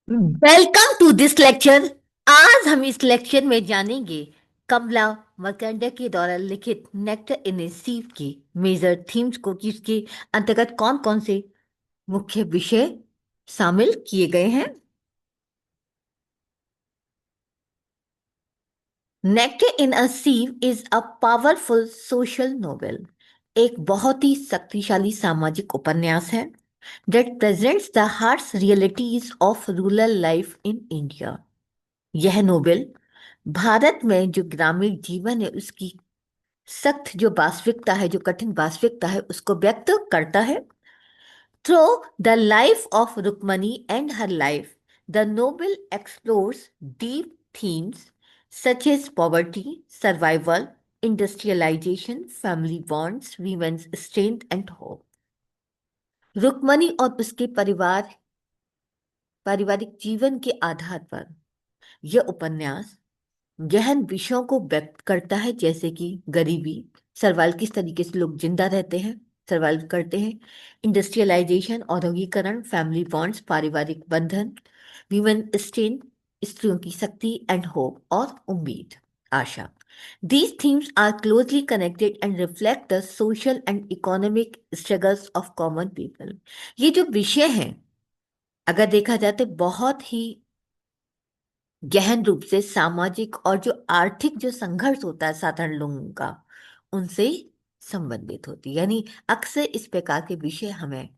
Welcome to this lecture. आज हम इस लेक्चर में जानेंगे कमला मर्कंडे के द्वारा लिखित नेक्टर इन ए सीव की मेजर थीम्स को, कि इसके अंतर्गत कौन कौन से मुख्य विषय शामिल किए गए हैं। Nectar in a sieve is a powerful social novel. एक बहुत ही शक्तिशाली सामाजिक उपन्यास है that presents the harsh realities of rural life in India। यह नोवेल भारत में जो ग्रामीण जीवन है उसकी सख्त जो वास्तविकता है, जो कठिन वास्तविकता है, उसको व्यक्त करता है। Through the life of Rukmani and her life, the novel explores deep themes such as poverty, survival, industrialization, family bonds, women's strength and hope। Rukmani और उसके पारिवारिक जीवन के आधार पर यह उपन्यास गहन विषयों को व्यक्त करता है, जैसे कि गरीबी, सर्वाइवल, किस तरीके से लोग जिंदा रहते हैं, सर्वाइव करते हैं, इंडस्ट्रियलाइजेशन, औद्योगिकरण, फैमिली बॉन्ड्स, पारिवारिक बंधन, वीमेन स्ट्रेंथ, स्त्रियों की शक्ति, एंड होप, और उम्मीद, आशा। These themes are closely connected and reflect the social and economic struggles of common people। ये जो विषय हैं, अगर देखा जाए तो बहुत ही गहन रूप से सामाजिक और जो आर्थिक जो संघर्ष होता है साधारण लोगों का, उनसे संबंधित होती है। यानी अक्सर इस प्रकार के विषय हमें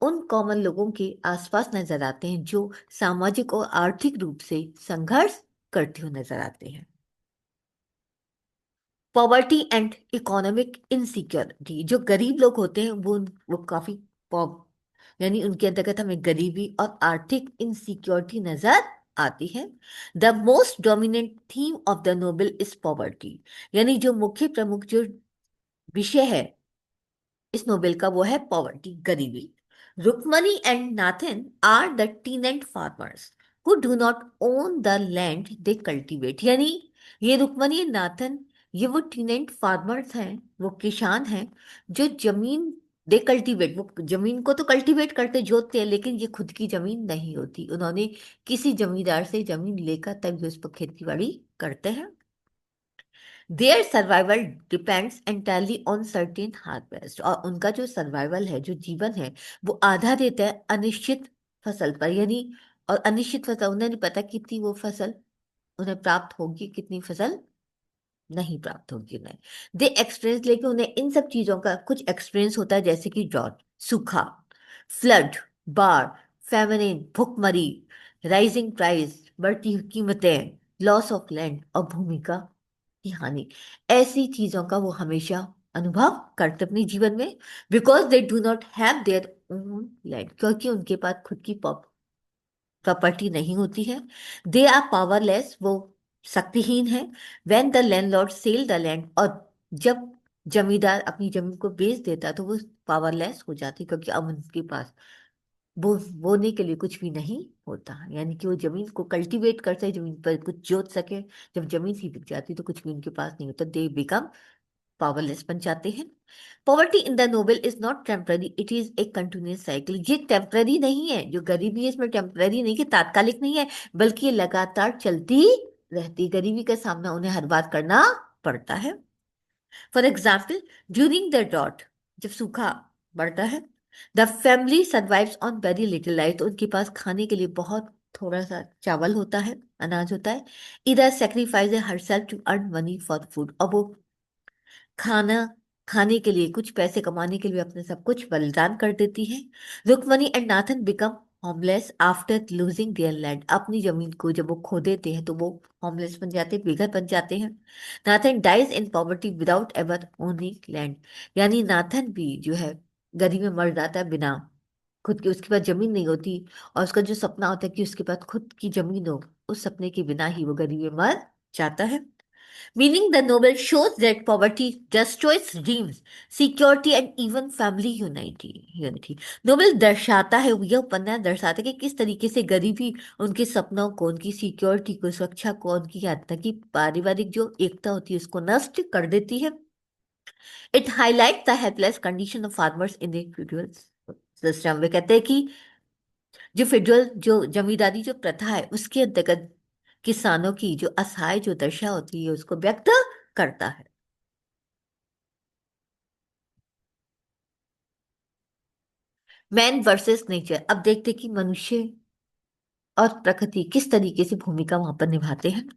उन कॉमन लोगों के आसपास नजर आते हैं जो सामाजिक और आर्थिक रूप से संघर्ष करते हुए नजर आते हैं। पॉवर्टी एंड इकोनॉमिक इनसिक्योरिटी, जो गरीब लोग होते हैं वो काफी पॉप यानी उनके अंतर्गत हमें गरीबी और आर्थिक इनसिक्योरिटी नजर आती है। The most dominant theme of the novel is poverty. यानी जो मुख्य प्रमुख जो विषय है इस नोबेल का, वो है पॉवर्टी, गरीबी। Rukmani and Nathan are the tenant farmers who do not own the land they cultivate. यानी ये रुक्मणी एंड नाथन, ये वो टीनेंट फार्मर्स हैं, वो किसान हैं जो जमीन दे कल्टीवेट, वो जमीन को तो कल्टीवेट करते, जोतते हैं, लेकिन ये खुद की जमीन नहीं होती। उन्होंने किसी जमींदार से जमीन लेकर तब उस पर खेती बाड़ी करते हैं। Their survival depends entirely on certain harvest. और उनका जो सर्वाइवल है, जो जीवन है, वो आधा देता है अनिश्चित फसल पर। यानी और अनिश्चित फसल, उन्हें नहीं पता कितनी वो फसल उन्हें प्राप्त होगी, कितनी फसल नहीं प्राप्त होगी उन्हें। दे एक्सपीरियंस, लेकिन उन्हें इन सब चीजों का कुछ एक्सपीरियंस होता है, जैसे कि ड्रॉट, सूखा, फ्लड, बाढ़, फेमिनिन, भुखमरी, राइजिंग प्राइस, बढ़ती हुई कीमतें, लॉस ऑफ लैंड, और भूमि का की हानि। ऐसी चीजों का वो हमेशा अनुभव करते अपने जीवन में, because they do not have their own land, क्योंकि उनके पास खुद की प्रॉपर्टी नहीं होती है। दे आर पावरलेस, वो शक्तिहीन है। When the landlord sell the land, और जब जमींदार अपनी जमीन को बेच देता तो वो पावरलेस हो जाती, क्योंकि अब उनके पास बोने के लिए कुछ भी नहीं होता। यानी कि वो जमीन को कल्टीवेट करते, जमीन पर कुछ जोत सके। जब जमीन ही बिक जाती तो कुछ भी उनके पास नहीं होता, दे बिकम पावरलेस बन जाते हैं। Poverty in the novel is not temporary, it is a continuous cycle. ये टेम्पररी नहीं है, जो गरीबी है इसमें टेम्पररी नहीं, कि तात्कालिक नहीं है, बल्कि ये लगातार चलती रहती। गरीबी का सामना उन्हें हर बार करना पड़ता है। For example, during the drought, जब सूखा बढ़ता है, the family survives on very little life, तो उनके पास खाने के लिए बहुत थोड़ा सा चावल होता है, अनाज होता है। इधर sacrifice herself to earn money for food, और वो खाना खाने के लिए, कुछ पैसे कमाने के लिए अपने सब कुछ बलिदान कर देती है। Rukmani and Nathan become homeless after losing their land. अपनी जमीन को जब वो खो देते हैं तो वो होमलेस बन जाते हैं, बेघर बन जाते हैं। Nathan dies in poverty without ever owning land. यानी नाथन भी जो है गरीबी में मर जाता है, बिना खुद की, उसके पास जमीन नहीं होती, और उसका जो सपना होता है कि उसके पास खुद की जमीन हो, उस सपने के बिना ही वो गरीबी में मर जाता है। Meaning, the novel shows that poverty destroys dreams, security, and even family unity. Novel दर्शाता है, यह उपन्यास दर्शाता है कि किस तरीके से गरीबी उनके सपनों को, उनकी सिक्योरिटी को, सुरक्षा को, उनकी यातना की पारिवारिक जो एकता होती है उसको नष्ट कर देती है। It highlight the helpless condition of farmers in the feudal system. वे कहते हैं कि जो फेडरल जो जमींदारी जो प्रथा है उसके अंतर्गत किसानों की जो असहाय जो दशा होती है उसको व्यक्त करता है। मैन वर्सेस नेचर, अब देखते कि मनुष्य और प्रकृति किस तरीके से भूमिका वहां पर निभाते हैं।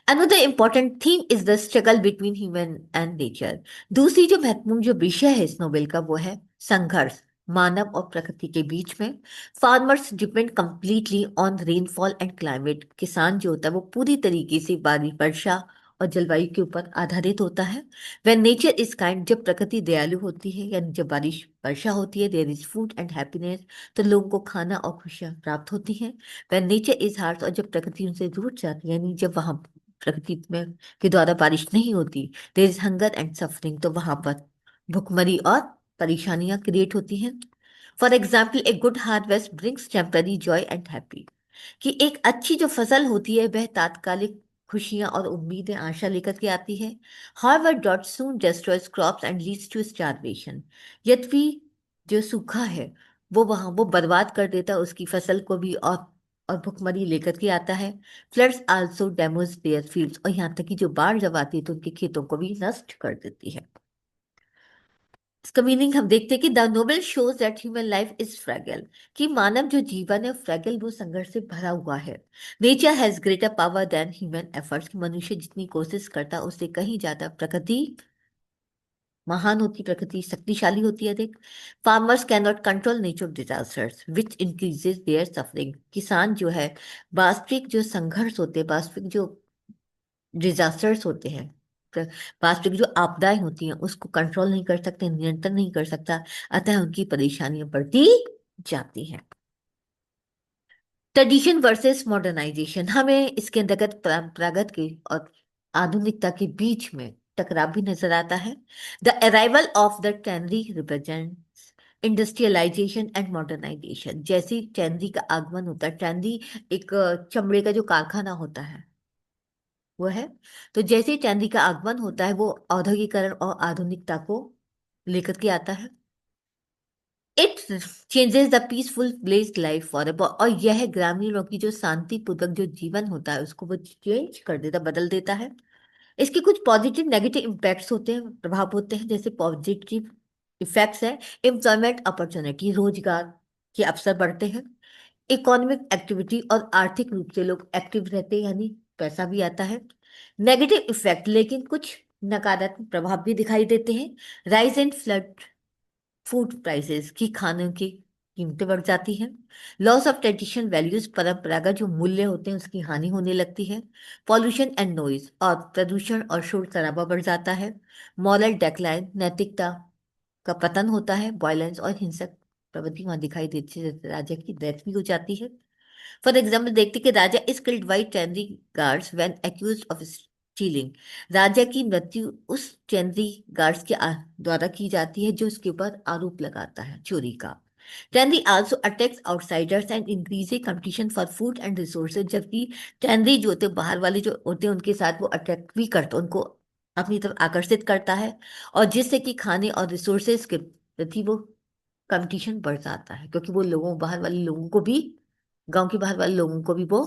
Another important theme is the struggle between human and nature. दूसरी जो महत्वपूर्ण जो विषय है इस नोवेल का वो है संघर्ष मानव और प्रकृति के बीच में। Farmers depend completely on rainfall and climate. किसान जो होता है वो पूरी तरीके से बारिश वर्षा और जलवायु के ऊपर आधारित होता है। वह नेचर इज काइंड, जब प्रकृति दयालु होती है यानी जब बारिश वर्षा होती है, there is food and happiness, तो लोगों को खाना और खुशियां प्राप्त होती हैं। वह नेचर इज हार्श, और जब प्रकृति उनसे रूठ जाती है यानी जब वहां प्रकृति में के द्वारा बारिश नहीं होती, there is hunger and suffering, तो वहां पर भुखमरी और परेशानियां क्रिएट होती हैं। For example a good harvest brings temporary joy and happy, कि एक अच्छी जो फसल होती है वह तात्कालिक खुशियां और उम्मीदें आशा लेकर के आती है। However drought soon destroys crops and leads to starvation, यद्यपि जो सूखा है वो वहां वो बर्बाद कर देता है उसकी फसल को भी, और भुखमरी लेकर के आता है। Floods also damage there fields, और यहाँ तक कि जो बाढ़ जब आती है तो उनके खेतों को भी नष्ट कर देती है। इसका मीनिंग हम देखते हैं कि the novel shows that human life is fragile, कि मानव जो जीवन है फ्रैगल, वो संघर्ष से भरा हुआ है। Nature has greater power than human efforts, कि मनुष्य जितनी कोशिश करता है उससे कहीं ज्यादा प्रकृति महान होती, प्रकृति शक्तिशाली होती है अधिक। Farmers can not control nature disasters which increases their suffering, किसान जो है वास्तविक जो संघर्ष होते हैं, वास्तविक जो डिजास्टर्स होते हैं, प्र- वास्तविक जो आपदाएं होती हैं उसको कंट्रोल नहीं कर सकते, नियंत्रण नहीं कर सकता, अतः उनकी परेशानियां बढ़ती जाती हैं। ट्रेडिशन वर्सेस मॉडर्नाइजेशन, हमें इसके अंतर्गत परंपरागत के और आधुनिकता के बीच में टकराव भी नजर आता है। The arrival of the tannery represents industrialisation and modernisation, जैसे टैनरी का आगमन होता है, टैनरी एक चमड़े का जो कारखाना होता है वो है, तो जैसे ही चांदी का आगमन होता है वो औद्योगिकरण और आधुनिकता को लेकर के आता है। It changes the peaceful village life for ever, और यह ग्रामीणों की जो शांतिपूर्वक जो जीवन होता है उसको वो चेंज कर देता, बदल देता है। इसके कुछ पॉजिटिव नेगेटिव इम्पैक्ट्स होते हैं, प्रभाव होते हैं। जैसे पॉजिटिव इफेक्ट्स है, एम्प्लॉयमेंट अपॉर्चुनिटी, रोजगार के अवसर बढ़ते हैं। इकोनॉमिक एक्टिविटी, और आर्थिक रूप से लोग एक्टिव रहते हैं यानी पैसा भी आता है। नेगेटिव इफेक्ट, लेकिन कुछ नकारात्मक प्रभाव भी दिखाई देते हैं। Rise and flood food prices, की खाने की कीमतें बढ़ जाती हैं। लॉस ऑफ ट्रेडिशनल वैल्यूज, परंपरागत जो मूल्य होते हैं उसकी हानि होने लगती है। पॉल्यूशन एंड नॉइज, और प्रदूषण और शोर शराबा बढ़ जाता है। मॉरल डेक्लाइन, नैतिकता का पतन होता है। वायलेंस और हिंसक प्रवृत्ति वहां दिखाई देती है, जैसे राजा की डेथ भी हो जाती है। फॉर एग्जाम्पल देखते कि Raja is killed by tannery guards when accused of stealing, Raja की मृत्यु उस टेनरी गार्ड्स के द्वारा की जाती है जो उसके ऊपर आरोप लगाता है चोरी का। Tannery also attacks outsiders and increase competition for food and resources, जबकि टेनरी जो होते हैं बाहर वाले जो होते हैं उनके साथ वो अटैक भी करता उनको अपनी तरफ आकर्षित करता है, और जिससे कि खाने और रिसोर्सेज के प्रति वो कंपटीशन बढ़ जाता है, क्योंकि वो लोगों बाहर वाले लोगों को भी, गांव के बाहर वाले लोगों को भी वो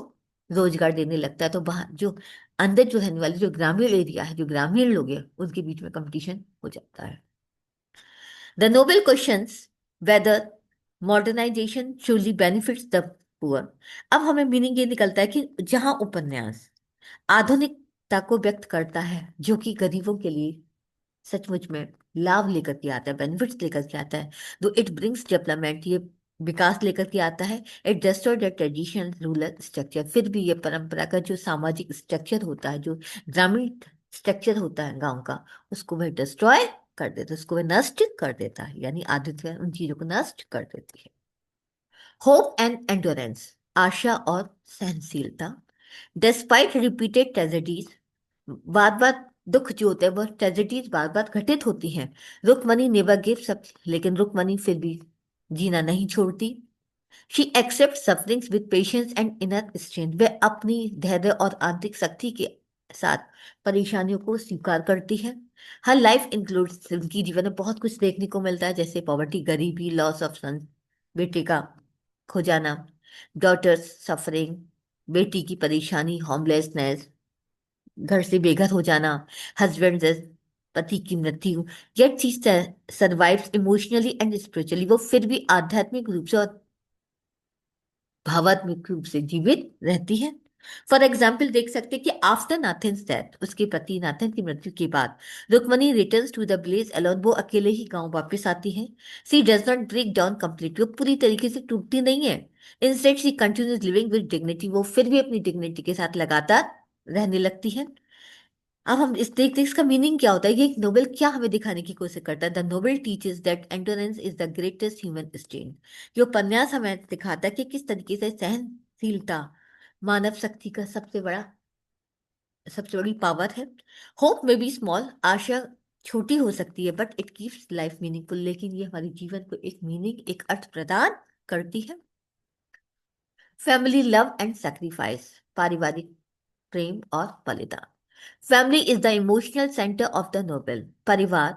रोजगार देने लगता है, तो बाहर जो अंदर जो रहने वाले जो ग्रामीण एरिया है, जो ग्रामीण लोग हैं उनके बीच में कंपटीशन हो जाता है। The novel questions whether modernisation truly benefits the poor, अब हमें मीनिंग ये निकलता है कि जहां उपन्यास आधुनिकता को व्यक्त करता है जो कि गरीबों के लिए सचमुच में लाभ लेकर के आता है, बेनिफिट्स लेकर के आता है, दो इट ब्रिंग्स डेवलपमेंट, ये विकास लेकर के आता है। It destroy the traditional rural structure, फिर भी ये परंपरा का जो सामाजिक स्ट्रक्चर होता है, जो ग्रामीण स्ट्रक्चर होता है गांव का, उसको वह डिस्ट्रॉय कर देता है, उसको वह नष्ट कर देता है, यानी आदित्य उन चीजों को नष्ट कर देती है। होप एंड एंडोरेंस, आशा और सहनशीलता, डिस्पाइट रिपीटेड ट्रेजेडीज, बार बार दुख जो होते हैं वो ट्रेजेडीज बार बार घटित होती हैं। रुक्मणी नेवर गिव्स अप, लेकिन रुक्मणी फिर भी जीना नहीं छोड़ती। She accept sufferings with patience and inner strength, वह अपनी धैर्य और आंतरिक शक्ति के साथ परेशानियों को स्वीकार करती है। हर लाइफ इंक्लूड्स, उनकी जीवन में बहुत कुछ देखने को मिलता है, जैसे पॉवर्टी, गरीबी, लॉस ऑफ सन, बेटे का खो जाना, डॉटर्स सफरिंग, बेटी की परेशानी, होमलेसनेस, घर से बेघर हो जाना, हस्बैंड पति की मृत्यु, yet she survives emotionally and spiritually, वो फिर भी आध्यात्मिक रूप से और भावात्मक रूप से जीवित रहती है। फॉर एग्जाम्पल देख सकते हैं कि आफ्टर नाथन डेथ, उसके पति नाथन की मृत्यु के बाद, Rukmani returns to the blaze alone, वो अकेले ही गांव वापस आती है। She does not break down completely, वो पूरी तरीके से टूटती नहीं है। Instead she continues living with dignity, वो फिर भी अपनी डिग्निटी के साथ लगातार रहने लगती है। अब हम इस देखते हैं इसका मीनिंग क्या होता है। ये एक नोबेल क्या हमें दिखाने की कोशिश करता है। The Nobel teaches that endurance is the greatest human strength. ये उपन्यास हमें दिखाता है कि किस तरीके से सहनशीलता मानव शक्ति का सबसे बड़ी पावर है। होप में बी स्मॉल, आशा छोटी हो सकती है, but it keeps life meaningful, लेकिन ये हमारे जीवन को एक मीनिंग, एक अर्थ प्रदान करती है। फैमिली लव एंड सेक्रीफाइस, पारिवारिक प्रेम और बलिदान। Family is the emotional centre of the novel, परिवार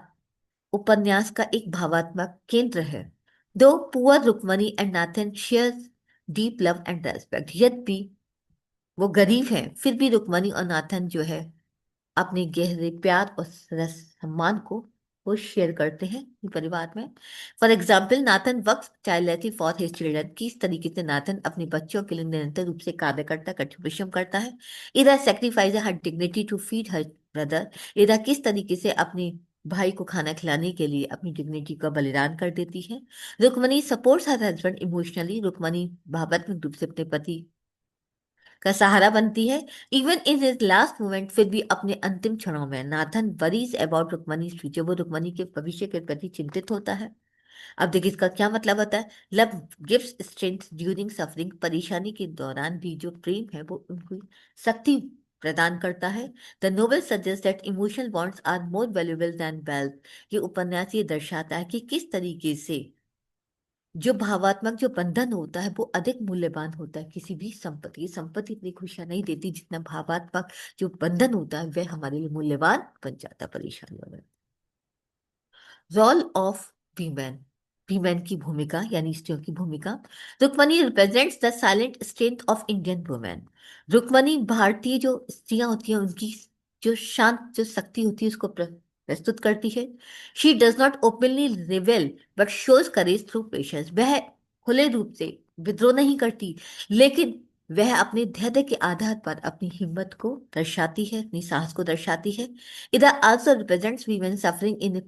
उपन्यास का एक भावात्मक केंद्र है। Though poor Rukmani and Nathan share deep love and respect, यद्यपि वो गरीब हैं फिर भी रुक्मणी और नाथन जो है अपने गहरे प्यार और सम्मान को वो शेयर करते हैं अपने परिवार में। For example Nathan works tirelessly for his children, किस तरीके से नाथन अपने बच्चों के लिए निरंतर रूप से कार्य करता, कठिन परिश्रम करता है। इधर sacrifice her dignity to feed her brother, इधर किस तरीके से अपने भाई को खाना खिलाने के लिए अपनी डिग्निटी का बलिदान कर देती है। Rukmani supports her husband emotionally, Rukmani भावात्मक रूप से अपने पति का सहारा बनती है। Even in his last moment, फिर भी अपने अंतिम क्षणों में Nathan worries about Rukmani future, वो रुक्मनी के भविष्य के प्रति चिंतित होता है। अब देखिए इसका क्या मतलब होता है। Love gives strength during suffering, परेशानी के दौरान भी जो प्रेम है वो उनको शक्ति प्रदान करता है। The novel suggest that emotional bonds are more valuable than wealth, ये उपन्यास ये दर्शाता है कि किस तरीके से जो भावात्मक जो बंधन होता है वो अधिक मूल्यवान होता है किसी भी संपत्ति। संपत्ति इतनी खुशियां नहीं देती जितना भावात्मक जो बंधन होता है वह हमारे लिए मूल्यवान बन जाता है परेशानियों में। रोल ऑफ वीमेन, वीमेन की भूमिका यानी स्त्रियों की भूमिका। Rukmani represents the silent strength of Indian women. Rukmani भारतीय जो स्त्रियां होती हैं उनकी जो शांत जो शक्ति होती है उसको प्रस्तुत करती है। She does not openly रिवेल but shows courage through patience, वह खुले रूप से विद्रोह नहीं करती, लेकिन वह अपने धैर्य के आधार पर अपनी हिम्मत को दर्शाती है, अपनी साहस को दर्शाती है। इधर also represents women suffering in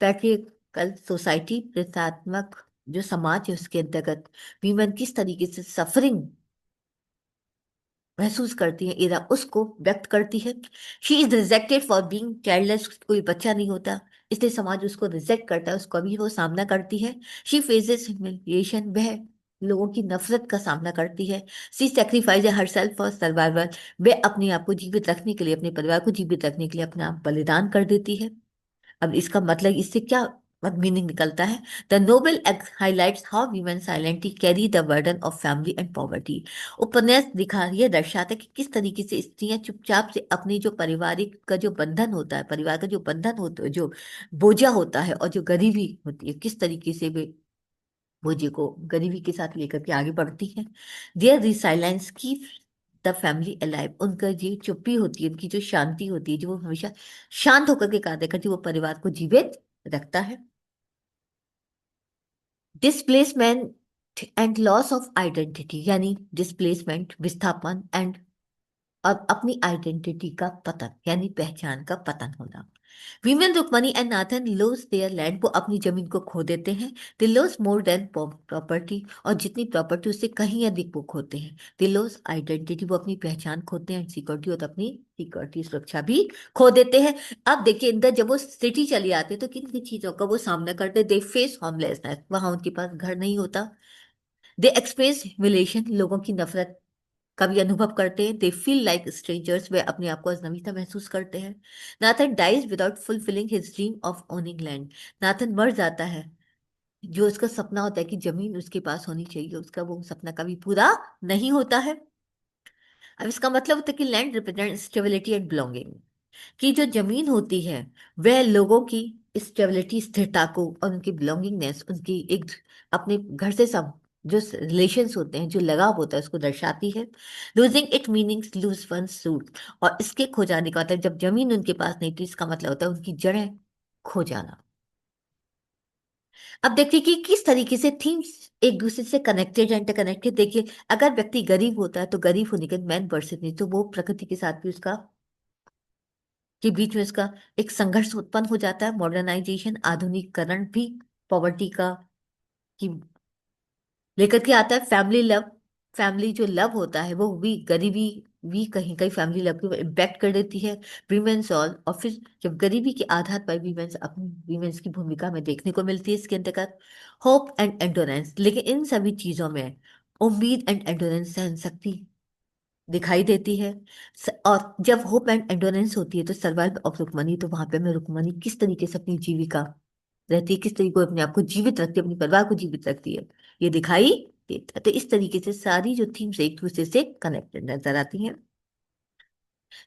patriarchal society, प्रथात्मक जो समाज है उसके अंतर्गत वीमेन किस तरीके से सफरिंग महसूस करती है, इरा उसको व्यक्त करती है। She is rejected for being childless, कोई बच्चा नहीं होता इसलिए समाज उसको रिजेक्ट करता है, उसको भी वो सामना करती है। शी फेसेस ह्यूमिलिएशन, वह लोगों की नफरत का सामना करती है। She sacrifice her self for survival, वह अपने आप को जीवित रखने के लिए, अपने परिवार को जीवित रखने के लिए अपना आप बलिदान कर देती है। अब इसका मतलब इससे क्या मीनिंग निकलता है। The novel highlights how women silently carry the burden of family and poverty. उपन्यास दिखा यह दर्शाता है कि किस तरीके से स्त्रियां चुपचाप से अपनी जो पारिवारिक का जो बंधन होता है, परिवार का जो बंधन होता है, जो बोझा होता है और जो गरीबी होती है, किस तरीके से वे बोझे को गरीबी के साथ लेकर के आगे बढ़ती है। देयर रिसाइलेंस की द फैमिली अलाइव, उनका ये चुप्पी होती है, उनकी जो शांति होती है, जो वो हमेशा शांत होकर के कार्य करती है, वो परिवार को जीवित रखता है। Displacement and loss of identity, यानी डिस्प्लेसमेंट विस्थापन एंड और अपनी आइडेंटिटी का पतन यानी पहचान का पतन होना। Women Rukmani and Nathan lose their land, वो अपनी जमीन को खो देते हैं। They lose more than property, और जितनी प्रॉपर्टी उससे कहीं अधिक वो खोते हैं। दे लॉस आइडेंटिटी, वो अपनी पहचान खोते हैं, सिक्योरिटी और अपनी सिक्योरिटी सुरक्षा भी खो देते हैं। अब देखिए इंदर जब वो सिटी चली आते तो किन किन चीजों का वो सामना करते। दे फेस होमलेसनेस, वहां उनके पास घर नहीं होता। दे एक्सप्रेस ह्यूमिलिएशन, लोगों की नफरत का भी अनुभव करते हैं। दे फील लाइक स्ट्रेंजर्स, वे अपने आप को अजनबीता महसूस करते हैं। Nathan dies without fulfilling his dream of owning land, Nathan मर जाता है, जो उसका सपना होता है कि जमीन उसके पास होनी चाहिए, उसका वो सपना कभी पूरा नहीं होता है। अब इसका मतलब होता है कि land represent stability and belonging, कि जो जमीन होती है वह लोगों की स्टेबिलिटी, स्थिरता को और उनकी बिलोंगिंगनेस, उनकी एक अपने घर से सब जो रिलेशंस होते हैं, जो लगाव होता है, उसको दर्शाती है। Losing it meanings lose one suit, और इसके खो जाने का मतलब जब जमीन उनके पास नहीं थी, इसका मतलब होता है उनकी जड़ें खो जाना। अब देखिए कि किस तरीके से थीम्स एक दूसरे से कनेक्टेड, इंटरकनेक्टेड। देखिए, अगर व्यक्ति गरीब होता है तो गरीब होने के मैन वर्सेस नहीं, तो वो प्रकृति के साथ भी उसका, के बीच में उसका एक संघर्ष उत्पन्न हो जाता है। मॉडर्नाइजेशन, आधुनिकीकरण भी पॉवर्टी का की लेकर के आता है। फैमिली लव, फैमिली जो लव होता है वो भी गरीबी भी कहीं कहीं फैमिली लव को इम्पैक्ट कर देती है। वीमेंस ऑल, और फिर जब गरीबी के आधार पर वीमेंस अपनी वीमेंस की भूमिका में देखने को मिलती है इसके अंतर्गत। होप एंड एंडोरेंस, लेकिन इन सभी चीजों में उम्मीद एंड एंडोरेंस, सहन शक्ति दिखाई देती है। और जब होप एंड एंडोरेंस होती है तो सर्वाइवल ऑफ रुकमनी, तो वहां पे हमें रुकमनी किस तरीके से अपनी जीविका रहती है, किस तरीके को अपने आप को जीवित रखती है, अपने परिवार को जीवित रखती है, ये दिखाई देता है। तो इस तरीके से सारी जो थीम्स एक दूसरे से कनेक्टेड नजर आती हैं।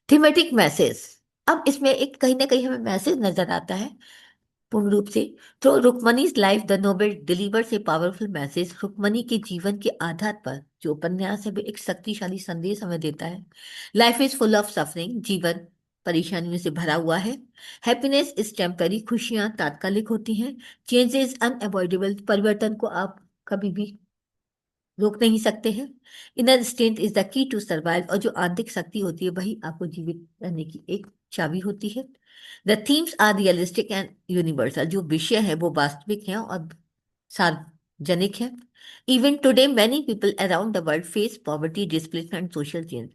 थीमेटिक मैसेज, अब इसमें एक कहीं ना कहीं हमें मैसेज नजर आता है पूर्ण रूप से। तो Rukmani's life the novel delivers a powerful message, Rukmani के जीवन के आधार पर जो उपन्यास है वो एक शक्तिशाली संदेश हमें देता है। Life is full of suffering, जीवन परेशानियों से भरा हुआ है। हैप्पीनेस इज टेम्पररी, खुशियां तात्कालिक होती हैं। चेंज इज अनअवॉइडेबल, परिवर्तन को आप कभी भी रोक नहीं सकते हैं। Inner strength is the key to survive, और जो आंतरिक शक्ति होती है वही आपको जीवित रहने की एक चाबी होती है। The themes are realistic and universal, जो विषय है वो वास्तविक है और सार्वजनिक है। Even today many people around the world face poverty, displacement, social change.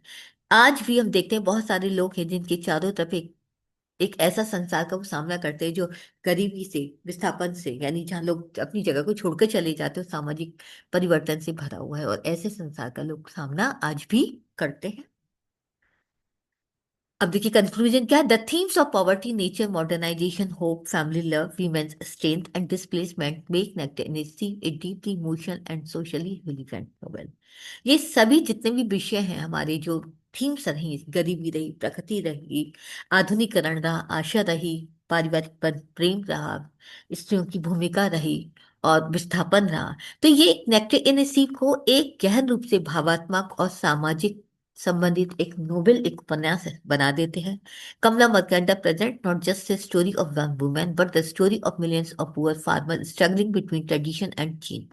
आज भी हम देखते हैं बहुत सारे लोग हैं जिनके चारों तरफ एक ऐसा संसार का वो सामना करते हैं जो गरीबी से, विस्थापन से, यानी जहाँ लोग अपनी जगह को छोड़कर चले जाते हैं, सामाजिक परिवर्तन से भरा हुआ है, और ऐसे संसार का लोग सामना आज भी करते हैं। अब देखिए कंक्लूजन क्या है। The themes of poverty, nature, modernisation, hope, family love, women's strength and displacement make nectar in a sieve a deeply emotional and socially relevant novel. ये सभी जितने भी विषय हैं हमारे, जो थीम्स रही, गरीबी रही, प्रकृति रही, आधुनिकरण रहा, आशा रही, पारिवारिक प्रेम रहा, स्त्रियों की भूमिका रही, और विस्थापन रहा, तो ये नेक्टेड इन इसी को एक गहन रूप से भावात्मक और सामाजिक संबंधित एक नोबेल एक उपन्यास बना देते हैं। Kamala Markandaya present not just a story of one woman but the story of millions of poor farmer struggling between tradition and change.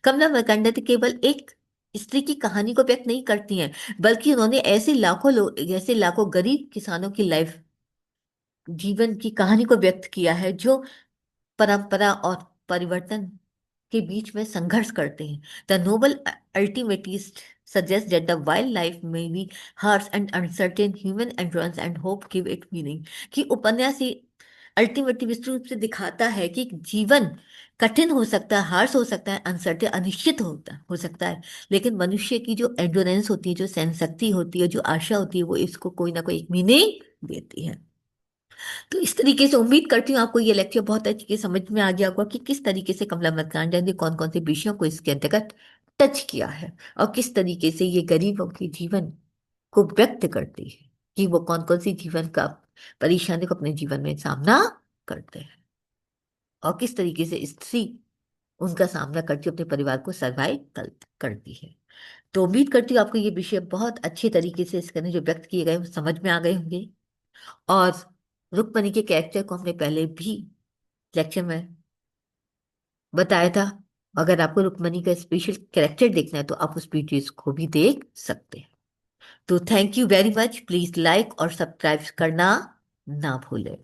Kamala Markandaya तो केवल एक स्त्री की कहानी को व्यक्त नहीं करती हैं, बल्कि उन्होंने ऐसे लाखों लोग, ऐसे लाखों गरीब किसानों की लाइफ, जीवन की कहानी को व्यक्त किया है, जो परंपरा और परिवर्तन के बीच में संघर्ष करते हैं। The novel ultimately suggests that the wild life may be harsh and uncertain, human endurance and hope give it meaning। कि उपन्यास ही अल्टीमेटली विस्तृत रूप से दिखाता है कि जीवन कठिन हो सकता है, हार्श हो सकता है, अनसर्टेन, अनिश्चित हो सकता है, लेकिन मनुष्य की जो एंडोरेंस होती है, जो सहन शक्ति होती है, जो आशा होती है, वो इसको कोई ना कोई एक मीनिंग देती है। तो इस तरीके से उम्मीद करती हूँ आपको ये लेक्चर बहुत अच्छे से समझ में आ गया होगा कि किस तरीके से कमला मर्कांडा ने कौन कौन से विषयों को इसके अंतर्गत टच किया है, और किस तरीके से ये गरीबों के जीवन को व्यक्त करती है, कि वो कौन कौन सी जीवन का परेशानी को अपने जीवन में सामना करते हैं, और किस तरीके से स्त्री उनका सामना करती है, अपने परिवार को सर्वाइव करती है। तो उम्मीद करती हूँ आपको ये विषय बहुत अच्छे तरीके से इसके अंदर जो व्यक्त किए गए वो समझ में आ गए होंगे। और रुक्मणी के कैरेक्टर को हमने पहले भी लेक्चर में बताया था। अगर आपको रुक्मणी का स्पेशल कैरेक्टर देखना है तो आप उस वीडियोस को भी देख सकते हैं। तो thank you very much, please like और सब्सक्राइब करना ना भूलें।